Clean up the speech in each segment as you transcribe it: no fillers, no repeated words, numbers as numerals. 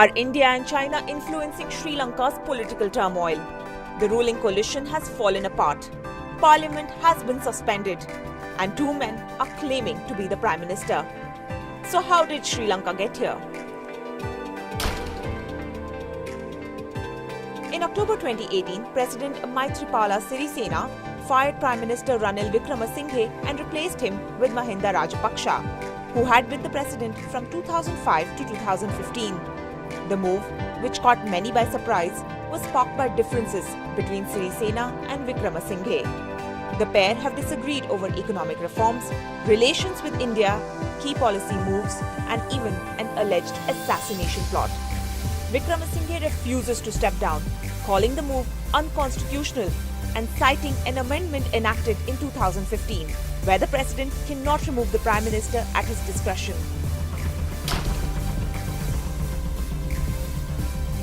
Are India and China influencing Sri Lanka's political turmoil? The ruling coalition has fallen apart. Parliament has been suspended. And two men are claiming to be the Prime Minister. So how did Sri Lanka get here? In October 2018, President Maithripala Sirisena fired Prime Minister Ranil Wickremesinghe and replaced him with Mahinda Rajapaksa, who had been the president from 2005 to 2015. The move, which caught many by surprise, was sparked by differences between Sirisena and Wickremesinghe. The pair have disagreed over economic reforms, relations with India, key policy moves, and even an alleged assassination plot. Wickremesinghe refuses to step down, calling the move unconstitutional and citing an amendment enacted in 2015, where the president cannot remove the Prime Minister at his discretion.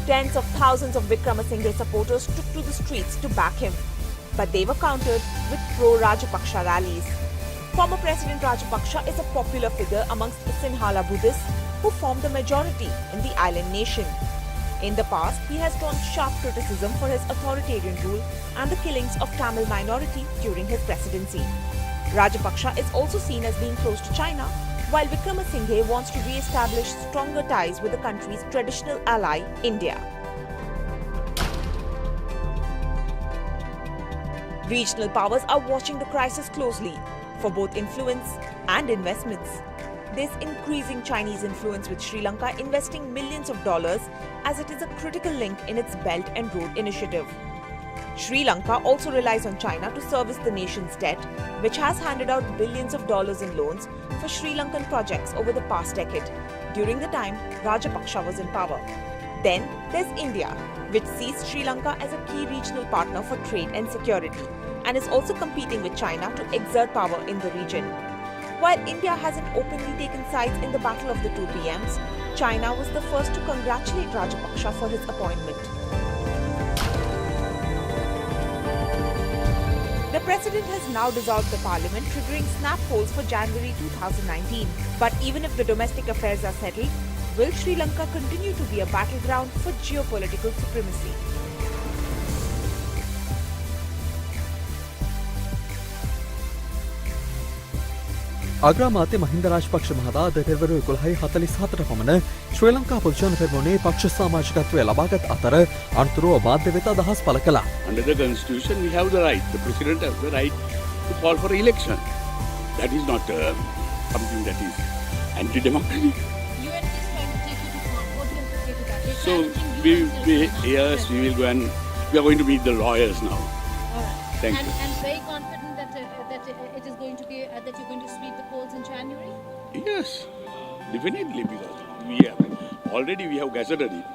Tens of thousands of Wickremesinghe supporters took to the streets to back him, but they were countered with pro-Rajapaksa rallies. Former President Rajapaksa is a popular figure amongst Sinhala Buddhists who form the majority in the island nation. In the past, he has drawn sharp criticism for his authoritarian rule and the killings of Tamil minority during his presidency. Rajapaksa is also seen as being close to China, while Wickremesinghe wants to re-establish stronger ties with the country's traditional ally, India. Regional powers are watching the crisis closely for both influence and investments. There's increasing Chinese influence with Sri Lanka investing millions of dollars as it is a critical link in its Belt and Road Initiative. Sri Lanka also relies on China to service the nation's debt, which has handed out billions of dollars in loans for Sri Lankan projects over the past decade, during the time Rajapaksa was in power. Then there's India, which sees Sri Lanka as a key regional partner for trade and security, and is also competing with China to exert power in the region. While India hasn't openly taken sides in the battle of the two PMs, China was the first to congratulate Rajapaksa for his appointment. The president has now dissolved the parliament, triggering snap polls for January 2019. But even if the domestic affairs are settled, will Sri Lanka continue to be a battleground for geopolitical supremacy? අග්‍රාමාත්‍ය Mahinda Rajapaksa මහතා අද පෙරවරු 11:44ට පමණ ශ්‍රී ලංකා පොදුජන පෙරමුණේ පක්ෂ සමාජිකත්වය ලබාගත් අතර අනතුරුව මාධ්‍ය වෙත අදහස් පළ කළා. Under the constitution we have the right, the president has the right to call for election. That is not something that is anti-democratic. UN is trying to take you to court. What do you have to say to that? They're So challenging we will go and we are going to meet the lawyers now. All right. Thank you. And very confident that it is going to be that you're going to sweep the polls in January. Yes, definitely, because we have gazetted it,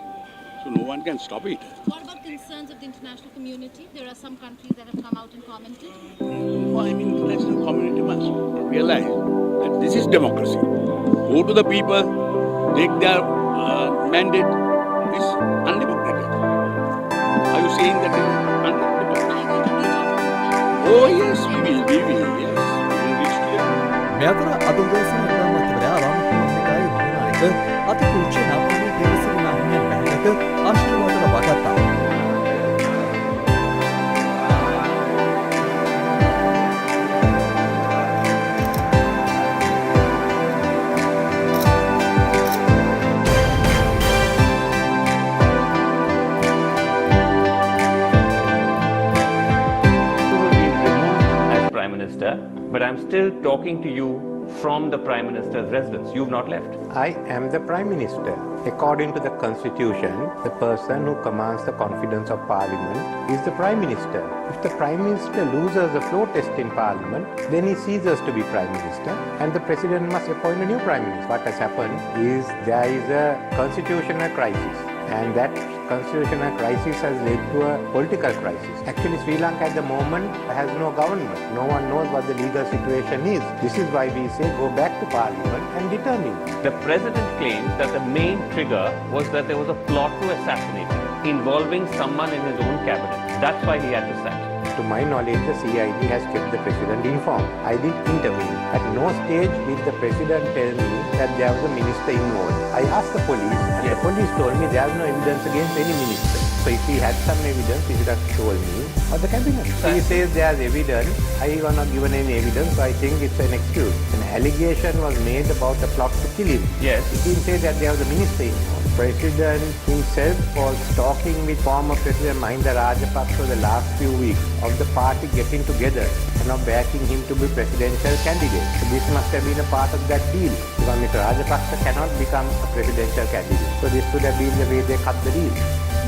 so no one can stop it. What about concerns of the international community? There are some countries that have come out and commented. I mean, international community must realize that this is democracy. Go to the people, take their mandate. It's undemocratic. Are you saying that it is undemocratic? Are you going to reach out to them? Oh yes, we will, yes. We will reach to them. මේ අතර අද උදෑසන අග්‍රාමාත්‍යවරයා රාමකෝණිකායි මහානායක අති කුච්ච නාපනී දේවසිරි නාහිමියන් පැහැදක ආශිර්වාද ලබා ගත්තා. Prime Minister, but I'm still talking to you from the Prime Minister's residence. You've not left. I am the Prime Minister. According to the Constitution, the person who commands the confidence of Parliament is the Prime Minister. If the Prime Minister loses the floor test in Parliament, then he ceases to be Prime Minister and the President must appoint a new Prime Minister. What has happened is there is a constitutional crisis, and that constitutional crisis has led to a political crisis. Actually, Sri Lanka at the moment has no government. No one knows what the legal situation is. This is why we say go back to Parliament and determine. The President claims that the main trigger was that there was a plot to assassinate him involving someone in his own cabinet. That's why he had to sack. To my knowledge, the CID has kept the president informed. I didn't intervene. At no stage did the president tell me that there was a minister involved. I asked the police, and the police told me there was no evidence against any minister. So if he had some evidence, he should have told me or the cabinet. He says there's evidence. I was not given any evidence, so I think it's an excuse. An allegation was made about a plot to kill him. Yes. He didn't say that there was a minister involved. President himself was talking with former President Mahinda Rajapaksa for the last few weeks of the party getting together and of backing him to be presidential candidate. So this must have been a part of that deal, because Mr. Rajapaksa cannot become a presidential candidate. So this should have been the way they cut the deal.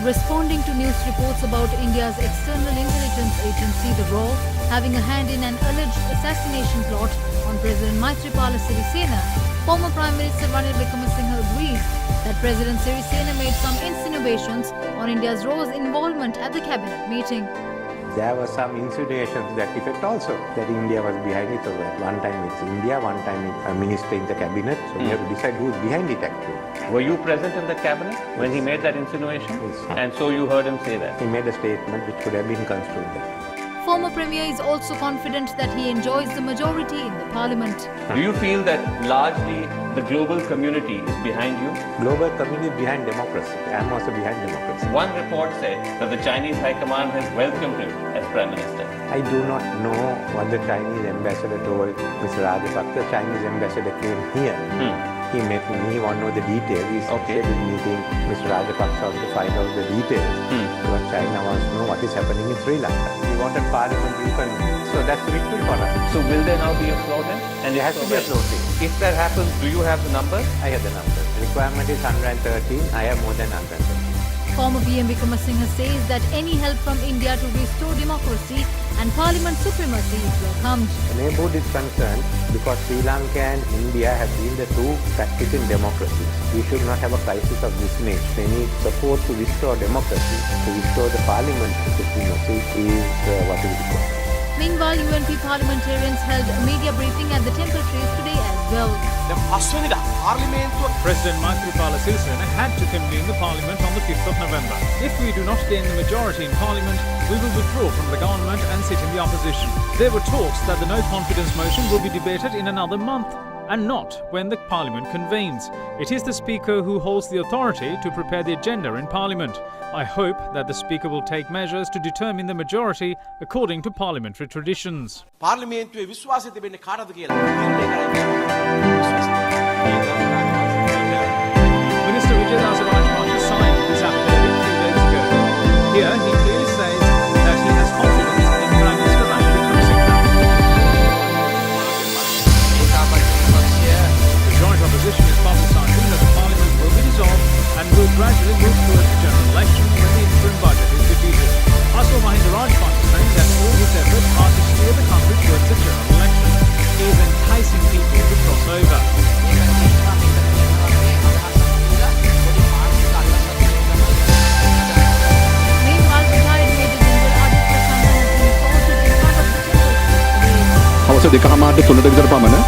Responding to news reports about India's external intelligence agency, the RAW, having a hand in an alleged assassination plot on President Maithripala Sirisena, former Prime Minister Ranil Wickremesinghe agrees that President Sirisena made some insinuations on India's RAW's involvement at the cabinet meeting. There were some insinuations to that effect also, that India was behind it. So at one time it's India, one time it's a minister in the cabinet. So we have to decide who's behind it actually. Were you present in the cabinet when he made that insinuation? Yes. And so you heard him say that? He made a statement which could have been construed that. Former Premier is also confident that he enjoys the majority in the parliament. Do you feel that largely the global community is behind you? Global community is behind democracy. I am also behind democracy. One report said that the Chinese High Command has welcomed him as Prime Minister. I do not know what the Chinese ambassador told Mr. Rajapaksa. The Chinese ambassador came here. He met me. He wanted to know the details. He Okay. said in meeting Mr. Rajapaksa to find out the details. Because China wants to know what is happening in Sri Lanka. He wanted parliament reconvened. So that's a victory for us. So will there now be a floating? And There has to be a floating. If that happens, do you have the number? I have the number. The requirement is 113. I have more than 113. Former PM Wickremesinghe says that any help from India to restore democracy and parliament supremacy is welcomed. The neighborhood is concerned because Sri Lanka and India have been the two practicing democracies. We should not have a crisis of this nature. They need support to restore democracy, to restore the parliament supremacy is what is required. Meanwhile, UNP parliamentarians held a media briefing at the Temple Trees today as well. President Maithripala Sirisena had to convene the parliament on the 5th of November. If we do not gain the majority in parliament, we will withdraw from the government and sit in the opposition. There were talks that the no confidence motion will be debated in another month, and not when the parliament convenes. It is the speaker who holds the authority to prepare the agenda in parliament. I hope that the speaker will take measures to determine the majority according to parliamentary traditions. පාර්ලිමේන්තුවේ විශ්වාසය තිබෙන්නේ කාටද කියලා Minister Vijaydas Rajapaksa signed this affidavit 2 days ago. Here, he clearly says that he has confidence in Prime Minister Ranil Wickremesinghe. The joint opposition is publicising that the parliament will be dissolved and will gradually move towards the general election when the interim budget is defeated. Also, Mahinda Rajapaksa saying that all his efforts are to steer the country towards the general election. He is enticing people to cross over. Meanwhile, retired Major General Aditya Chandra has been reported in front of the Temple Trees today. හවස 2:00 3ට විතර පමණ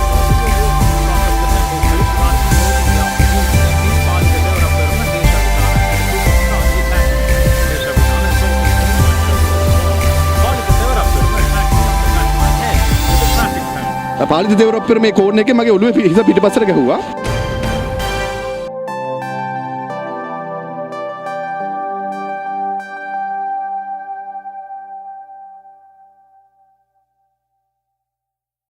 පාලිත දෙවරප්පර මේ කෝන් එකේ මගේ ඔළුවේ හිස පිටිපස්සට ගැහුවා